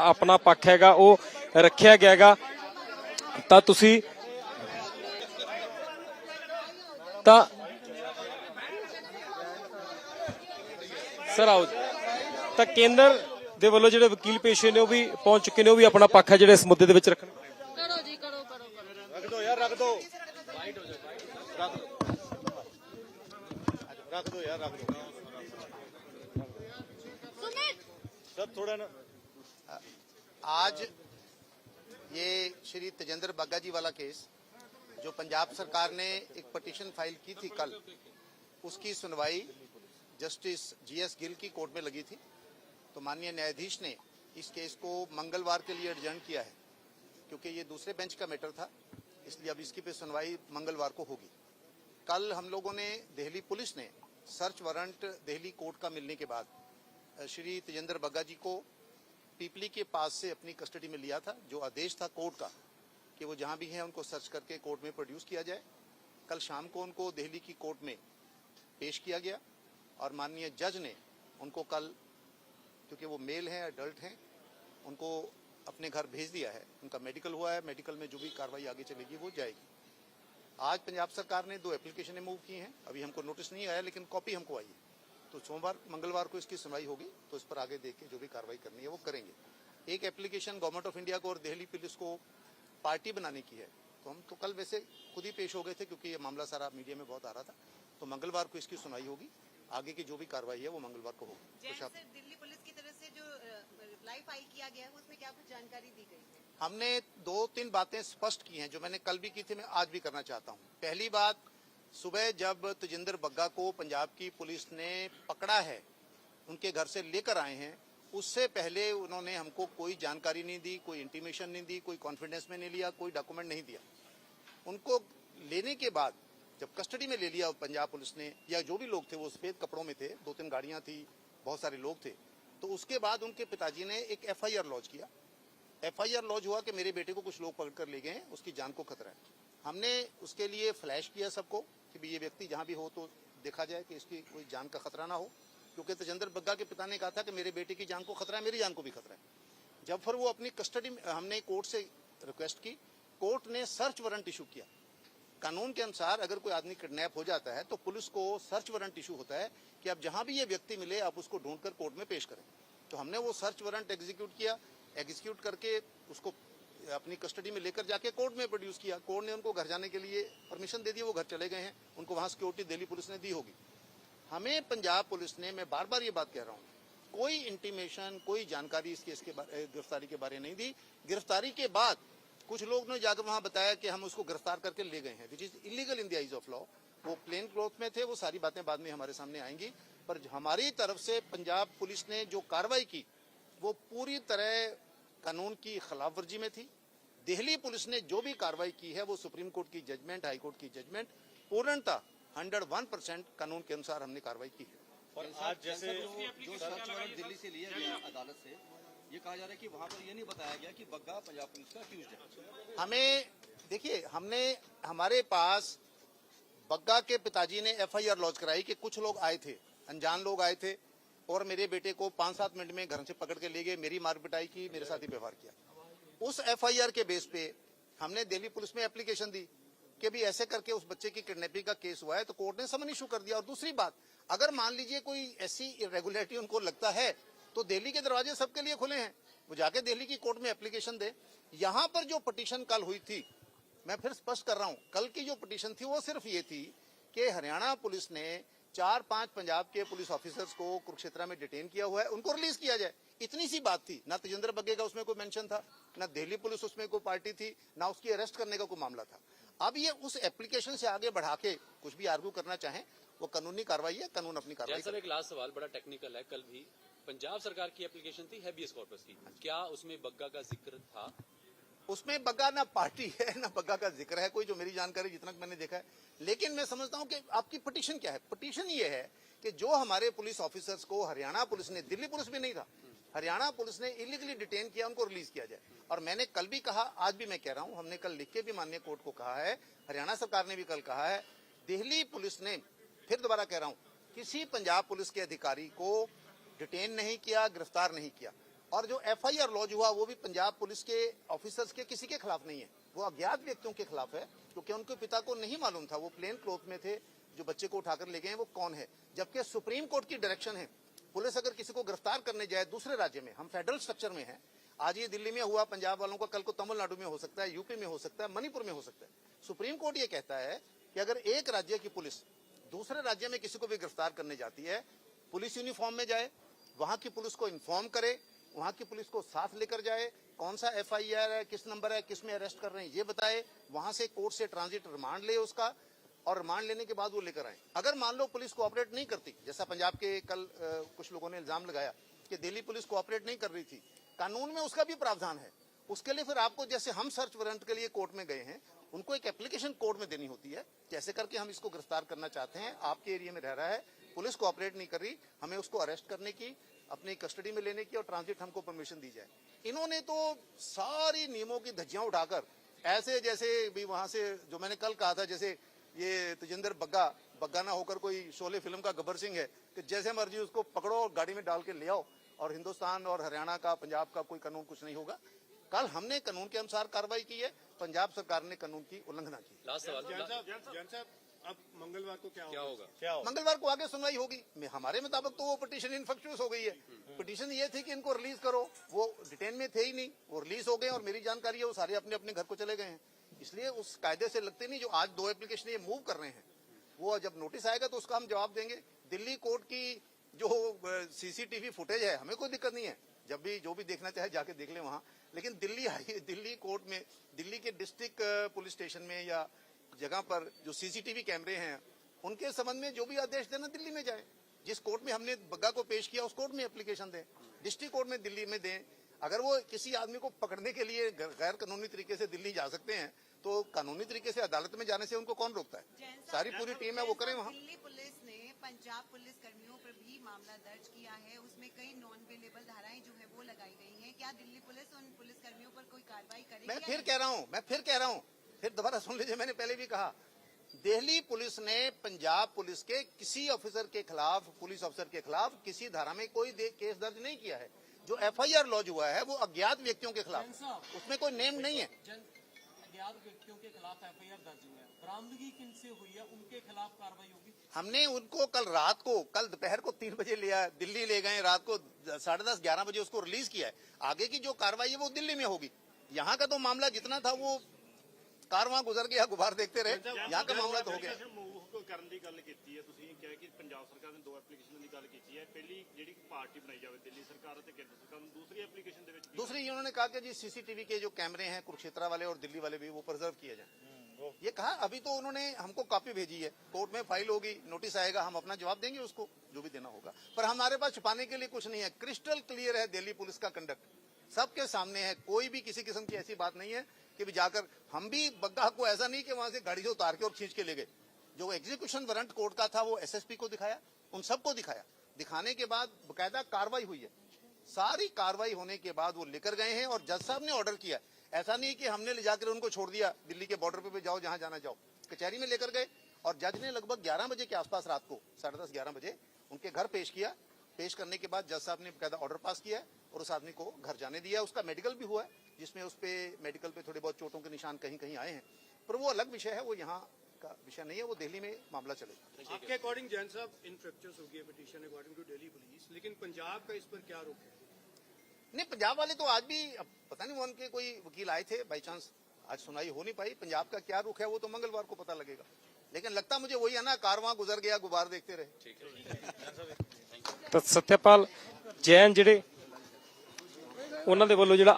अपना पक्ष हैगा वो रखिया गया हैगा। ਤਾਂ ਤੁਸੀਂ ਤਾਂ ਸਰ ਆਓ ਤਾਂ ਕੇਂਦਰ ਦੇ ਵੱਲੋਂ ਜਿਹੜੇ ਵਕੀਲ ਪੇਸ਼ ਹੋਏ ਨੇ ਉਹ ਵੀ ਪਹੁੰਚ ਚੁੱਕੇ ਨੇ, ਉਹ ਵੀ ਆਪਣਾ ਪੱਖ ਹੈ ਜਿਹੜੇ ਇਸ ਮੁੱਦੇ ਦੇ ਵਿੱਚ ਰੱਖਣ। करो जी करो करो रख दो यार, रख दो, रख दो यार, रख दो सब थोड़ा ना। आज ये श्री तेजेंद्र बग्गा जी वाला केस जो पंजाब सरकार ने एक पिटीशन फाइल की थी कल, उसकी सुनवाई जस्टिस जीएस गिल की कोर्ट में लगी थी। तो माननीय न्यायाधीश ने इस केस को मंगलवार के लिए एडजर्न किया है, क्योंकि ये दूसरे बेंच का मैटर था, इसलिए अब इसकी पे सुनवाई मंगलवार को होगी। कल हम लोगों ने दिल्ली पुलिस ने सर्च वारंट दिल्ली कोर्ट का मिलने के बाद श्री तेजेंद्र बग्गा जी को पीपली के पास से अपनी कस्टडी में लिया था। जो आदेश था कोर्ट का कि वो जहां भी हैं उनको सर्च करके कोर्ट में प्रोड्यूस किया जाए। कल शाम को उनको दिल्ली की कोर्ट में पेश किया गया और माननीय जज ने उनको कल, क्योंकि वो मेल हैं, अडल्ट हैं, उनको अपने घर भेज दिया है। उनका मेडिकल हुआ है, मेडिकल में जो भी कार्रवाई आगे चलेगी वो जाएगी। आज पंजाब सरकार ने 2 एप्लीकेशनें मूव की हैं, अभी हमको नोटिस नहीं आया लेकिन कॉपी हमको आई है। तो सोमवार मंगलवार को इसकी सुनवाई होगी, तो इस पर आगे देख के जो भी कार्रवाई करनी है वो करेंगे। एक एप्लीकेशन गवर्नमेंट ऑफ इंडिया को और दिल्ली पुलिस को पार्टी बनाने की है, तो हम तो कल वैसे खुद ही पेश हो गए थे क्योंकि ये मामला सारा मीडिया में बहुत आ रहा था। तो मंगलवार को इसकी सुनवाई होगी, आगे की जो भी कार्रवाई है वो मंगलवार को होगी। जैन सर, दिल्ली पुलिस की तरफ से जो रिप्लाई फाइल किया गया है उसमें क्या कुछ जानकारी दी गई है? हमने 2-3 बातें स्पष्ट की हैं जो मैंने कल भी की थी, मैं आज भी करना चाहता हूँ। पहली बात, सुबह जब तेजेंद्र बग्गा को पंजाब की पुलिस ने पकड़ा है, उनके घर से लेकर आए हैं, उससे पहले उन्होंने हमको कोई जानकारी नहीं दी, कोई इंटीमेशन नहीं दी, कोई कॉन्फिडेंस में नहीं लिया, कोई डॉक्यूमेंट नहीं दिया। उनको लेने के बाद जब कस्टडी में ले लिया पंजाब पुलिस ने, या जो भी लोग थे वो सफेद कपड़ों में थे, 2-3 गाड़ियां थी, बहुत सारे लोग थे, तो उसके बाद उनके पिताजी ने एक FIR लॉन्च किया। FIR लॉन्च हुआ कि मेरे बेटे को कुछ लोग पकड़ कर ले गए हैं, उसकी जान को खतरा है। हमने उसके लिए फ्लैश किया सबको कि भी ये व्यक्ति जहां भी हो तो देखा जाए कि इसकी कोई जान का खतरा ना हो, क्योंकि तेजेंद्र बग्गा के पिता ने कहा था कि मेरे बेटे की जान को खतरा है, मेरी जान को भी खतरा है। जब फिर वो अपनी कस्टडी में, हमने कोर्ट से रिक्वेस्ट की, कोर्ट ने सर्च वारंट इशू किया। कानून के अनुसार अगर कोई आदमी किडनैप हो जाता है तो पुलिस को सर्च वारंट इशू होता है कि आप जहां भी ये व्यक्ति मिले आप उसको ढूंढकर कोर्ट में पेश करें। तो हमने वो सर्च वारंट एग्जीक्यूट किया, एग्जीक्यूट करके उसको अपनी कस्टडी में लेकर जाके कोर्ट में प्रोड्यूस किया। कोर्ट ने उनको घर जाने के लिए परमिशन दे दी, वो घर चले गए हैं, उनको वहां सिक्योरिटी दिल्ली पुलिस ने दी होगी। हमें पंजाब पुलिस ने, मैं बार बार ये बात कह रहा हूँ, कोई इंटीमेशन, कोई जानकारी इस केस के गिरफ्तारी के बारे नहीं दी। गिरफ्तारी के बाद कुछ लोग ने जाकर वहां बताया कि हम उसको गिरफ्तार करके ले गए हैं, which is illegal in the eyes of law. वो प्लेन क्लॉथ में थे, वो सारी बातें बाद में हमारे सामने आएंगी। पर हमारी तरफ से पंजाब पुलिस ने जो कार्रवाई की वो पूरी तरह कानून की खिलाफ वर्जी में थी। दिल्ली पुलिस ने जो भी कार्रवाई की है वो सुप्रीम कोर्ट की जजमेंट, हाई कोर्ट की जजमेंट, पूर्णतः 101% कानून के अनुसार हमने कार्रवाई की है। और आज जैसे जो सर्च वारंट दिल्ली से लिया गया अदालत से, ये कहा जा रहा है कि वहां पर ये नहीं बताया गया कि बग्गा पंजाब पुलिस का अक्यूज्ड है। हमें देखिए, हमने, हमारे पास बग्गा के पिताजी ने FIR लॉन्च कराई कि कुछ लोग आए थे, अनजान लोग आए थे और मेरे बेटे को 5-7 मिनट में घर से पकड़ के ले गए, मेरी मार पिटाई की, मेरे साथ ही व्यवहार किया। उस FIR के बेस पे हमने दिल्ली पुलिस में एप्लीकेशन दी कि भी ऐसे करके उस बच्चे की किडनैपिंग का केस हुआ है, तो कोर्ट ने समन इशू कर दिया। और दूसरी बात, अगर मान लीजिए कोई ऐसी इरेगुलरिटी उनको लगता है तो दिल्ली के दरवाजे सबके लिए खुले हैं, वो जाके दिल्ली की कोर्ट में एप्लीकेशन दे। यहाँ पर जो पिटीशन कल हुई थी, मैं फिर स्पष्ट कर रहा हूँ, कल की जो पिटीशन थी वो सिर्फ ये थी कि हरियाणा पुलिस ने 4-5 पंजाब के पुलिस ऑफिसर्स को कुरुक्षेत्र में डिटेन किया हुआ है, उनको रिलीज किया जाए। इतनी सी बात थी। ना तेजेंद्र बग्गे का उसमें कोई मेंशन था, ना दिल्ली पुलिस उसमें कोई पार्टी थी, ना उसकी अरेस्ट करने का कोई मामला था। अब ये उस एप्लीकेशन से आगे बढ़ा के कुछ भी आर्ग्यू करना चाहें, वो कानूनी कार्रवाई है, कानून अपनी कार्रवाई। सर, एक लास्ट सवाल बड़ा टेक्निकल है। कल भी पंजाब सरकार की एप्लीकेशन थी हैबियस कॉर्पस की, क्या उसमें बग्गा का जिक्र था? उसमें बग्गा ना पार्टी है ना बग्गा का जिक्र है कोई, जो मेरी जानकारी जितना मैंने देखा है। लेकिन मैं समझता हूं कि आपकी पिटीशन क्या है। पिटीशन ये है कि जो हमारे पुलिस ऑफिसर्स को हरियाणा पुलिस ने, दिल्ली पुलिस भी नहीं था, हरियाणा पुलिस ने इलीगली डिटेन किया, उनको रिलीज किया जाए। और मैंने कल भी कहा, आज भी मैं कह रहा हूं, हमने कल लिख के भी माननीय कोर्ट को कहा है, हरियाणा सरकार ने भी कल कहा है, दिल्ली पुलिस ने, फिर दोबारा कह रहा हूं, किसी पंजाब पुलिस के अधिकारी को डिटेन नहीं किया, गिरफ्तार नहीं किया। और जो एफआईआर लॉन्च हुआ वो भी पंजाब पुलिस के ऑफिसर्स के किसी के खिलाफ नहीं है, वो अज्ञात व्यक्तियों के खिलाफ है, क्योंकि उनके पिता को नहीं मालूम था, वो प्लेन क्लोथ में थे, जो बच्चे को उठाकर ले गए हैं वो कौन है। जबकि सुप्रीम कोर्ट की डायरेक्शन है, पुलिस अगर किसी को गिरफ्तार करने जाए दूसरे राज्य में, हम फेडरल स्ट्रक्चर में हैं, आज ये दिल्ली में हुआ पंजाब वालों का, कल को तमिलनाडु में हो सकता है, यूपी में हो सकता है, मणिपुर में हो सकता है। सुप्रीम कोर्ट ये कहता है कि अगर एक राज्य की पुलिस दूसरे राज्य में किसी को भी गिरफ्तार करने जाती है, पुलिस यूनिफॉर्म में जाए, वहां की पुलिस को इन्फॉर्म करे, वहां की पुलिस को साथ लेकर जाए, कौन सा एफआईआर है, किस नंबर है, किस में अरेस्ट कर रहे हैं ये बताए, वहां से कोर्ट से ट्रांजिट रिमांड ले उसका, और रिमांड लेने के बाद वो लेकर आए। अगर मान लो पुलिस कोऑपरेट नहीं करती, जैसा पंजाब के कल कुछ लोगों ने इल्जाम लगाया कि दिल्ली पुलिस कोऑपरेट नहीं कर रही थी, कानून में उसका भी प्रावधान है। उसके लिए फिर आपको, जैसे हम सर्च वारंट के लिए कोर्ट में गए हैं, उनको एक एप्लीकेशन कोर्ट में देनी होती है, कैसे करके हम इसको गिरफ्तार करना चाहते हैं, आपके एरिया में रह रहा है, पुलिस कोऑपरेट नहीं कर रही, हमें उसको अरेस्ट करने की, अपनी कस्टडी में लेने की और ट्रांजिट हमको परमिशन दी जाए। इन्होंने तो सारी नियमों की धज्जियां उठाकर ऐसे, जैसे भी वहां से, जो मैंने कल कहा था, जैसे ये तजिंदर बग्गा ना होकर कोई शोले फिल्म का गब्बर सिंह है कि जैसे मर्जी उसको पकड़ो और गाड़ी में डाल के ले आओ, और हिंदुस्तान और हरियाणा का, पंजाब का कोई कानून कुछ नहीं होगा। कल हमने कानून के अनुसार कार्रवाई की है, पंजाब सरकार ने कानून की उल्लंघना की। लास्ट सवाल, जैन साहब, अब मंगलवार को क्या होगा? क्या होगा? मंगलवार को आगे सुनवाई होगी। हमारे मुताबिक तो वो पिटीशन इनफेक्चुअस हो गई है। पिटीशन ये थी कि इनको रिलीज करो, वो डिटेन में थे ही नहीं, वो रिलीज हो गए, और मेरी जानकारी है वो सारे अपने अपने घर को चले गए हैं। इसलिए उस कायदे से लगते नहीं। जो आज 2 एप्लीकेशन ये मूव कर रहे हैं, वो जब नोटिस आएगा तो उसका हम जवाब देंगे। दिल्ली कोर्ट की जो सीसीटीवी फुटेज है, हमें कोई दिक्कत नहीं है, जब भी जो भी देखना चाहे जाके देख ले वहां। लेकिन दिल्ली कोर्ट में, दिल्ली के डिस्ट्रिक्ट पुलिस स्टेशन में या जगह पर जो सीसीटीवी कैमरे हैं, उनके संबंध में जो भी आदेश देना दिल्ली में जाए। जिस कोर्ट में हमने बग्गा को पेश किया उस कोर्ट में एप्लीकेशन दें, डिस्ट्रिक्ट कोर्ट में दिल्ली में दें। अगर वो किसी आदमी को पकड़ने के लिए गैर कानूनी तरीके से दिल्ली जा सकते हैं, तो कानूनी तरीके से अदालत में जाने से उनको कौन रोकता है? सारी पूरी टीम है, वो करें वहाँ। दिल्ली पुलिस ने पंजाब पुलिस कर्मियों पर भी मामला दर्ज किया है, उसमें कई नॉन बेलेबल धाराएं जो है वो लगाई गई हैं। क्या दिल्ली पुलिस उन पुलिस कर्मियों पर कोई कार्रवाई करेगी? मैं फिर कह रहा हूँ, फिर दोबारा सुन लीजिए, मैंने पहले भी कहा, दिल्ली पुलिस ने पंजाब पुलिस के किसी ऑफिसर के खिलाफ, पुलिस ऑफिसर के खिलाफ किसी धारा में कोई केस दर्ज नहीं किया है। जो एफआईआर लॉन्च हुआ है वो अज्ञात व्यक्तियों के खिलाफ, उसमें कोई नेम नहीं है। अज्ञात व्यक्तियों के खिलाफ एफआईआर दर्ज हुआ है, बरामदगी किनसे हुई है, उनके खिलाफ कार्रवाई होगी? हमने उनको कल दोपहर को 3 बजे लिया, दिल्ली ले गए, रात को 10:30-11 बजे उसको रिलीज किया है। आगे की जो कार्रवाई है वो दिल्ली में होगी। यहाँ का तो मामला जितना था वो कारवां गुजर गया, गुबार देखते रहे। यहाँ का मामला तो हो गया। ਕਰਨ ਦੀ ਗੱਲ ਕੀਤੀ ਹੈ ਤੁਸੀਂ, ਕਿਹਾ ਕਿ ਪੰਜਾਬ ਸਰਕਾਰ ਨੇ 2 ਐਪਲੀਕੇਸ਼ਨਾਂ ਦੀ ਗੱਲ ਕੀਤੀ ਹੈ। ਪਹਿਲੀ ਜਿਹੜੀ ਪਾਰਟੀ ਬਣਾਈ ਜਾਵੇ ਦਿੱਲੀ ਸਰਕਾਰ ਅਤੇ ਕੇਂਦਰ ਸਰਕਾਰ ਨੂੰ, ਦੂਸਰੀ ਐਪਲੀਕੇਸ਼ਨ ਦੇ ਵਿੱਚ दूसरी उन्होंने कहा कि जी सीसीटीवी के जो कैमरे हैं कुरुक्षेत्र वाले और दिल्ली वाले भी, वो प्रिजर्व किए जाए। ये कहा। अभी तो उन्होंने हमको कॉपी भेजी है, कोर्ट में फाइल होगी, नोटिस आएगा, हम अपना जवाब देंगे उसको, जो भी देना होगा। पर हमारे पास छुपाने के लिए कुछ नहीं है, क्रिस्टल क्लियर है दिल्ली पुलिस का कंडक्ट, सबके सामने है। कोई भी किसी किस्म की ऐसी बात नहीं है कि भी जाकर, हम भी बग्गा को ऐसा नहीं कि वहां से गाड़ी से उतार के और खींच के ले गए। जो एग्जीक्यूशन वारंट कोर्ट का था वो एसएसपी को दिखाया, उन सबको दिखाया। दिखाने के बाद बकायदा कार्रवाई हुई है। सारी कार्रवाई होने के बाद वो लेकर गए हैं, और जज साहब ने ऑर्डर किया। ऐसा नहीं कि हमने ले जाकर उनको छोड़ दिया दिल्ली के बॉर्डर पे भी जाओ, जहां जाना जाओ। कचहरी में लेकर गए, और जज ने लगभग 11 बजे के आसपास, रात को 10:30-11 बजे उनके घर पेश किया। पेश करने के बाद जज साहब ने बकायदा ऑर्डर पास किया है, और उस आदमी को घर जाने दिया। उसका मेडिकल भी हुआ है, जिसमें उस पे मेडिकल पे थोड़े बहुत चोटों के निशान कहीं कहीं आए हैं, पर वो अलग विषय है, वो यहाँ का विषय नहीं है, वो दिल्ली में मामला चलेगा। आपके अकॉर्डिंग जैन साहब इनफ्रेक्चर्स हो गई petition according to Delhi police, लेकिन पंजाब का इस पर क्या रुख है? नहीं, पंजाब वाले तो आज भी, अब पता नहीं वो उनके कोई वकील आए थे, बाई चांस आज सुनाई हो नहीं पाई। पंजाब का क्या रुख है वो तो मंगलवार को पता लगेगा। लेकिन लगता मुझे वही है ना, कारवां गुजर गया, गुबार देखते रहे। ਤਾਂ ਸਤਿਆਪਾਲ ਜੈਨ ਜਿਹੜੇ ਉਹਨਾਂ ਦੇ ਵੱਲੋਂ ਜਿਹੜਾ